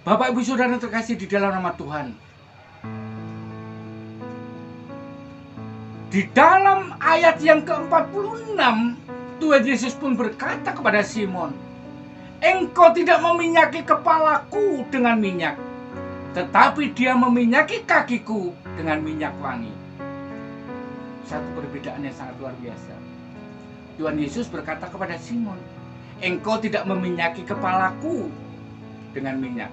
Bapak Ibu Saudara terkasih di dalam nama Tuhan, di dalam ayat yang ke-46, Tuhan Yesus pun berkata kepada Simon, "Engkau tidak meminyaki kepalaku dengan minyak, tetapi dia meminyaki kakiku dengan minyak wangi." Satu perbedaan yang sangat luar biasa. Tuhan Yesus berkata kepada Simon, "Engkau tidak meminyaki kepalaku dengan minyak,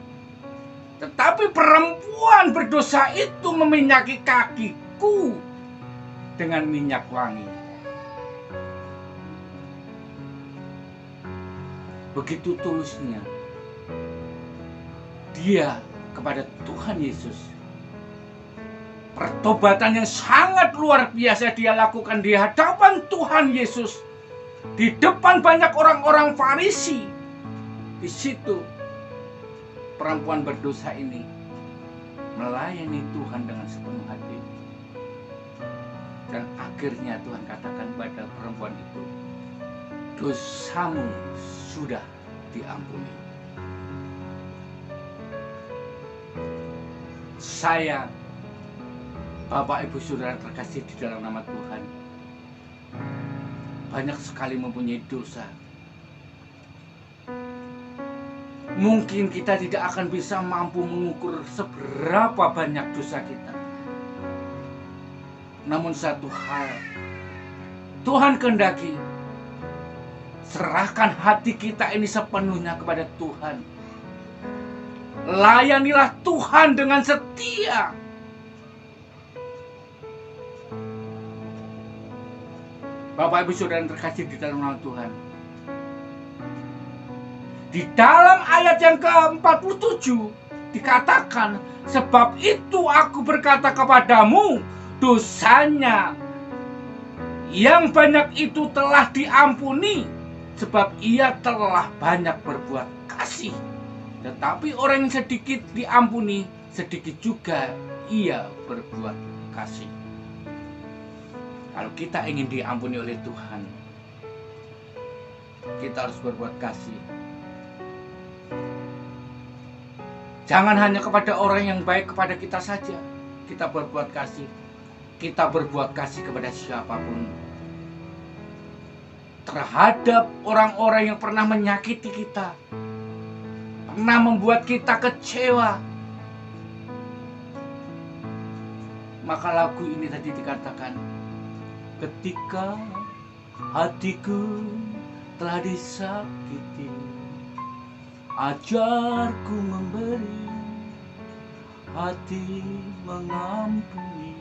tetapi perempuan berdosa itu meminyaki kakiku dengan minyak wangi." Begitu tulusnya dia kepada Tuhan Yesus. Pertobatan yang sangat luar biasa dia lakukan di hadapan Tuhan Yesus, di depan banyak orang-orang Farisi. Di situ perempuan berdosa ini melayani Tuhan dengan sepenuh hati. Dan akhirnya Tuhan katakan pada perempuan itu, "Dosamu sudah diampuni." Saya, Bapak Ibu Saudara terkasih di dalam nama Tuhan, banyak sekali mempunyai dosa. Mungkin kita tidak akan bisa mampu mengukur seberapa banyak dosa kita. Namun satu hal, Tuhan kehendaki, serahkan hati kita ini sepenuhnya kepada Tuhan. Layanilah Tuhan dengan setia. Bapak Ibu Saudara yang terkasih di dalam nama Tuhan, di dalam ayat yang ke-47 dikatakan, "Sebab itu aku berkata kepadamu, dosanya yang banyak itu telah diampuni, sebab ia telah banyak berbuat kasih. Tetapi orang yang sedikit diampuni, sedikit juga ia berbuat kasih." Kalau kita ingin diampuni oleh Tuhan, kita harus berbuat kasih. Jangan hanya kepada orang yang baik kepada kita saja kita berbuat kasih. Kita berbuat kasih kepada siapapun. Terhadap orang-orang yang pernah menyakiti kita, pernah membuat kita kecewa. Maka lagu ini tadi dikatakan, "Ketika hatiku telah disakiti, ajarku memberi, hati mengampuni."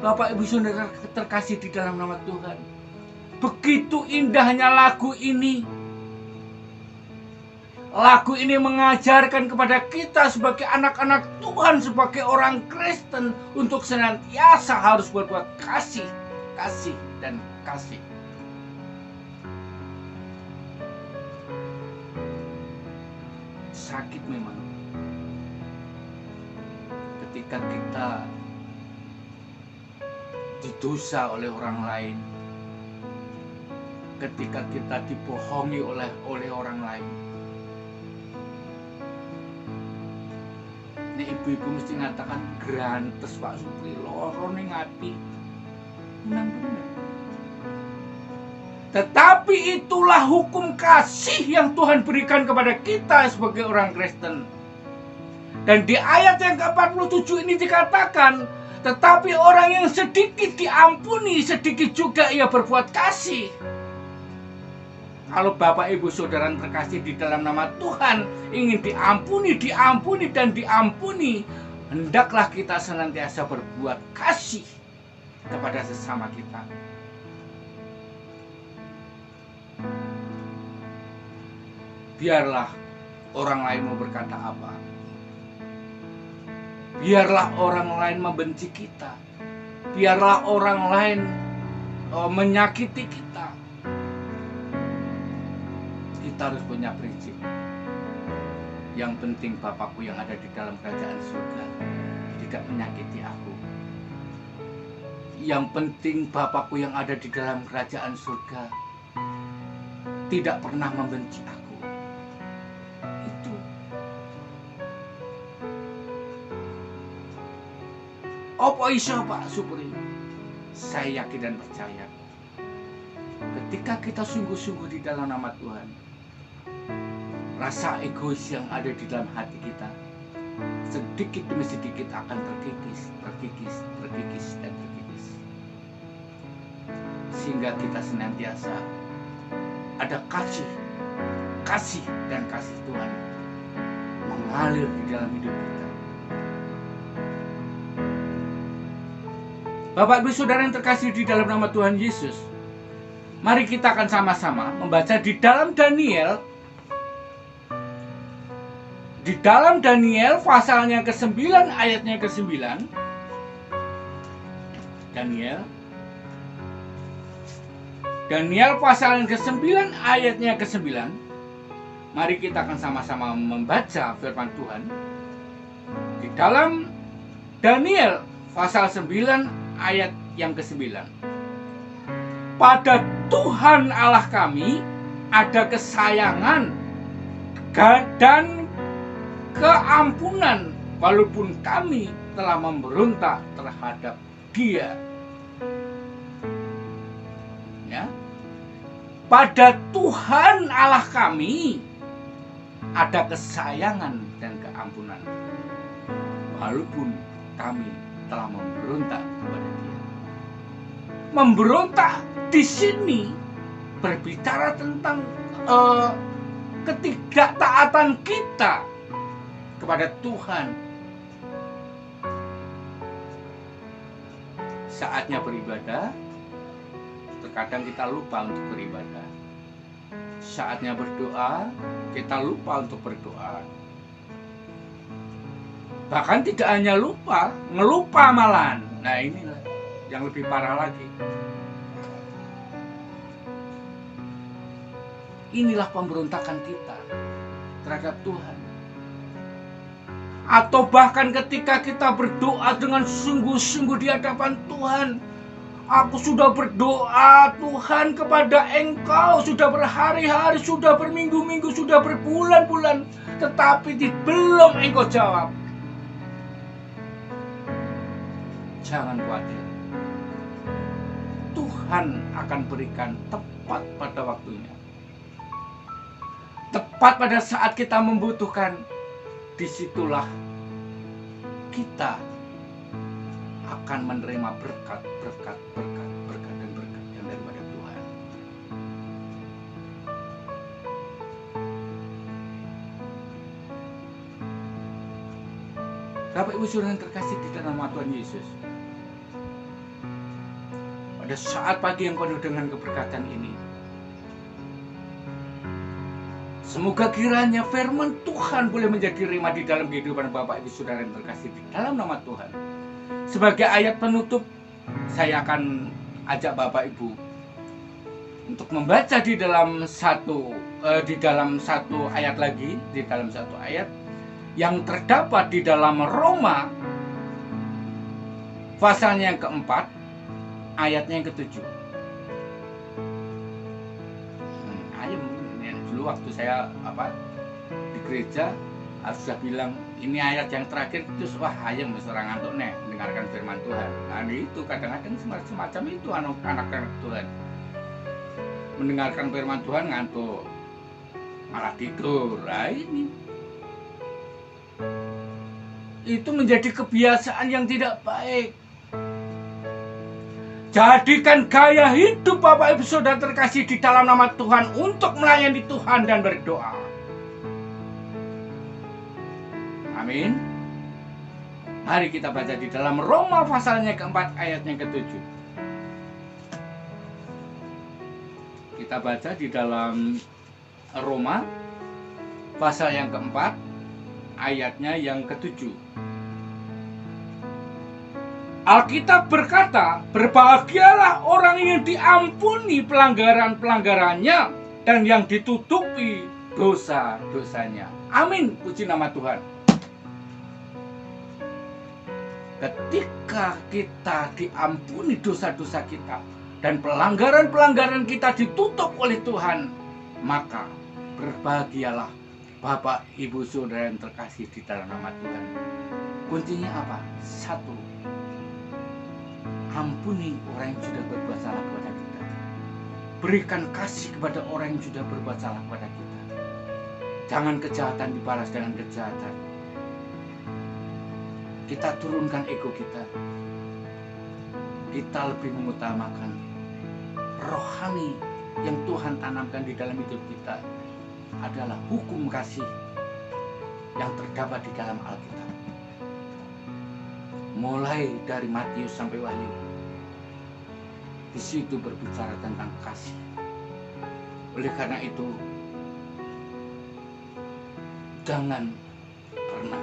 Bapak Ibu Saudara terkasih di dalam nama Tuhan, begitu indahnya lagu ini. Lagu ini mengajarkan kepada kita sebagai anak-anak Tuhan, sebagai orang Kristen, untuk senantiasa harus berbuat kasih, kasih, dan kasih. Sakit memang ketika kita didosa oleh orang lain, ketika kita dibohongi oleh orang lain. Ini ibu-ibu mesti ngatakan, "Grantes Pak Supri, loro ning ati." Memang benar. Tetapi itulah hukum kasih yang Tuhan berikan kepada kita sebagai orang Kristen. Dan di ayat yang ke-47 ini dikatakan, tetapi orang yang sedikit diampuni, sedikit juga ia berbuat kasih. Kalau Bapak Ibu Saudara terkasih di dalam nama Tuhan ingin diampuni, diampuni, dan diampuni, hendaklah kita senantiasa berbuat kasih kepada sesama kita. Biarlah orang lain mau berkata apa, biarlah orang lain membenci kita, biarlah orang lain menyakiti kita. Kita harus punya prinsip. Yang penting Bapakku yang ada di dalam kerajaan surga tidak menyakiti aku. Yang penting Bapakku yang ada di dalam kerajaan surga tidak pernah membenci aku. Itu. Apa iso Pak Supri? Saya yakin dan percaya, ketika kita sungguh-sungguh di dalam nama Tuhan, rasa egois yang ada di dalam hati kita sedikit demi sedikit akan terkikis, dan terkikis. Sehingga kita senantiasa ada kasih dan kasih Tuhan mengalir di dalam hidup kita. Bapak Ibu Saudara yang terkasih di dalam nama Tuhan Yesus, mari kita akan sama-sama membaca di dalam Daniel. Di dalam Daniel pasalnya ke-9 ayatnya ke-9. Daniel pasal yang ke-9 ayatnya ke-9. Mari kita akan sama-sama membaca firman Tuhan. Di dalam Daniel pasal 9 ayat yang ke-9. Pada Tuhan Allah kami ada kesayangan dan keampunan walaupun kami telah memberontak terhadap Dia. Ya. Pada Tuhan Allah kami ada kesayangan dan keampunan walaupun kami telah memberontak kepada Dia. Memberontak di sini berbicara tentang ketidaktaatan kita kepada Tuhan. Saatnya beribadah, terkadang kita lupa untuk beribadah. Saatnya berdoa, kita lupa untuk berdoa. Bahkan tidak hanya lupa, ngelupa malahan. Nah, inilah yang lebih parah lagi. Inilah pemberontakan kita terhadap Tuhan. Atau bahkan ketika kita berdoa dengan sungguh-sungguh di hadapan Tuhan. Aku sudah berdoa Tuhan kepada Engkau, sudah berhari-hari, sudah berminggu-minggu, sudah berbulan-bulan, tetapi belum Engkau jawab. Jangan khawatir. Tuhan akan berikan tepat pada waktunya. Tepat pada saat kita membutuhkan, disitulah kita akan menerima berkat yang daripada Tuhan. Bapak Ibu Saudara yang terkasih di dalam nama Tuhan Yesus, pada saat pagi yang penuh dengan keberkatan ini, semoga kiranya firman Tuhan boleh menjadi rema di dalam kehidupan Bapak Ibu Saudara yang terkasih di dalam nama Tuhan. Sebagai ayat penutup, saya akan ajak Bapak Ibu untuk membaca di dalam satu ayat lagi, di dalam satu ayat yang terdapat di dalam Roma pasalnya yang keempat, ayatnya yang ke-7. Ayo, dulu waktu saya di gereja, aku sudah bilang ini ayat yang terakhir, terus wah ayam serang ngantuk nih mendengarkan firman Tuhan. Nah itu kadang-kadang semacam itu anak-anak Tuhan, mendengarkan firman Tuhan ngantuk, malah tidur. Nah, itu menjadi kebiasaan yang tidak baik. Jadikan gaya hidup Bapak Ibu Saudara terkasih di dalam nama Tuhan untuk melayani Tuhan dan berdoa. Amin. Mari kita baca di dalam Roma pasalnya keempat ayatnya ke-7. Kita baca di dalam Roma pasal yang keempat ayatnya yang ke-7. Alkitab berkata, berbahagialah orang yang diampuni pelanggaran-pelanggarannya dan yang ditutupi dosa-dosanya. Amin, puji nama Tuhan. Ketika kita diampuni dosa-dosa kita dan pelanggaran-pelanggaran kita ditutup oleh Tuhan, maka berbahagialah Bapak, Ibu, Saudara yang terkasih di dalam nama Tuhan. Kuncinya apa? Satu, Ampuni orang yang sudah berbuat salah kepada kita. Berikan kasih kepada orang yang sudah berbuat salah kepada kita. Jangan kejahatan dibalas dengan kejahatan. Kita turunkan ego kita. Kita lebih mengutamakan rohani yang Tuhan tanamkan di dalam hidup kita adalah hukum kasih yang terdapat di dalam Alkitab. Mulai dari Matius sampai Wahyu, di situ berbicara tentang kasih. Oleh karena itu, jangan pernah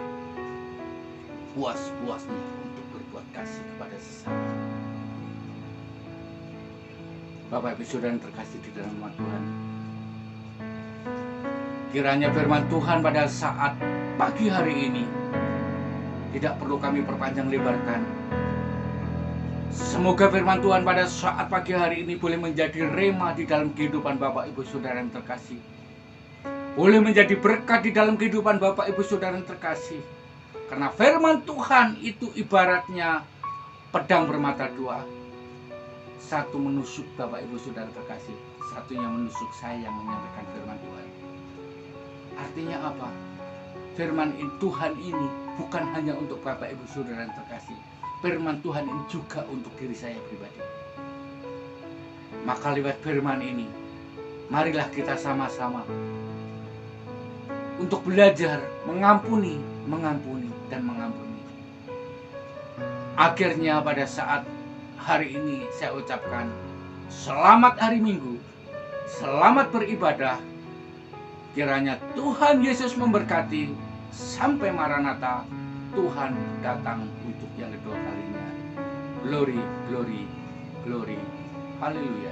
puas-puasnya untuk berbuat kasih kepada sesama. Bapak Ibu Saudara yang terkasih di dalam nama Tuhan, kiranya firman Tuhan pada saat pagi hari ini tidak perlu kami perpanjang lebarkan. Semoga firman Tuhan pada saat pagi hari ini boleh menjadi rema di dalam kehidupan Bapak Ibu Saudara yang terkasih. Boleh menjadi berkat di dalam kehidupan Bapak Ibu Saudara yang terkasih. Karena firman Tuhan itu ibaratnya pedang bermata dua. Satu menusuk Bapak Ibu Saudara terkasih, satunya menusuk saya yang menyampaikan firman Tuhan. Artinya apa? Firman Tuhan ini bukan hanya untuk Bapak Ibu Saudara yang terkasih. Firman Tuhan ini juga untuk diri saya pribadi. Maka lewat firman ini, marilah kita sama-sama untuk belajar mengampuni, dan mengampuni. Akhirnya pada saat hari ini saya ucapkan selamat hari Minggu, selamat beribadah. Kiranya Tuhan Yesus memberkati sampai Maranatha, Tuhan datang untuk yang kedua kalinya. Glory, glory, glory. Haleluya.